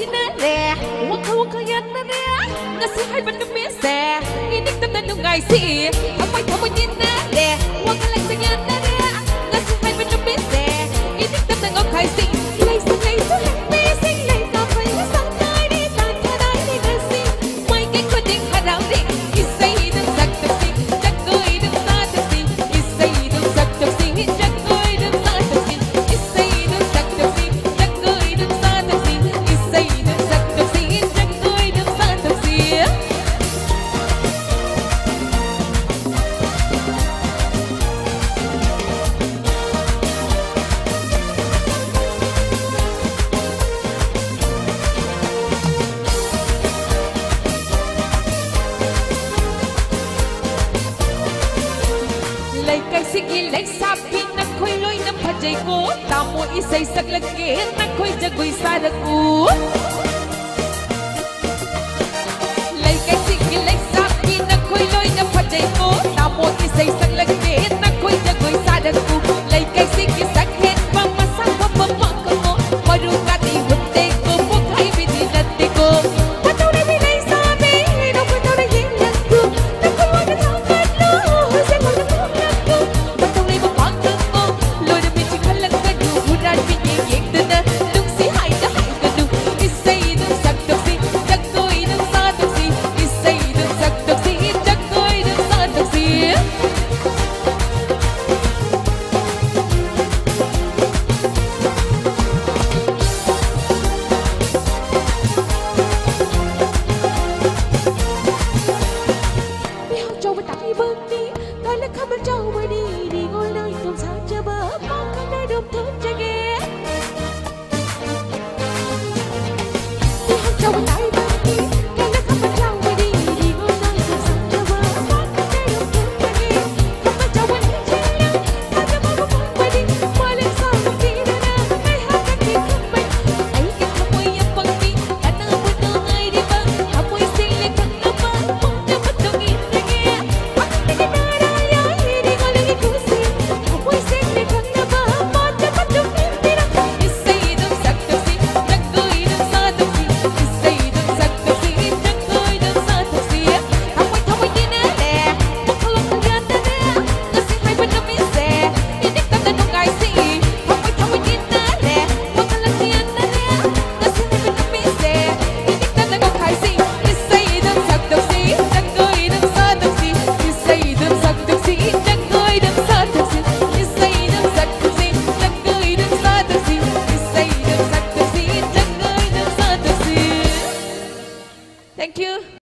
dinere Waka waka yan na rin Nasihay ba numise Inig na nungay si Amoy tamoy dinere Waka lang sa yan na rin Nasihay ba numise Inig na nungay si Laysa laysa laysa laysa Laysa sa kari Tan karay ni nasi May kikuding haraw rin Isay ng sagtasing Jagoy ng satasing Isay ng sagtasing Jagoy ng satasing Isay ng sagtasing Jagoy ng satasing Isay ng sagtasing Jagoy ng satasing Lay kay sige lay sabi na ko'y loy ng pajay ko Tamo isay saglagin na ko'y jagoy sarago Lay kay sige lay sabi na ko'y loy ng pajay ko Tamo isay saglagin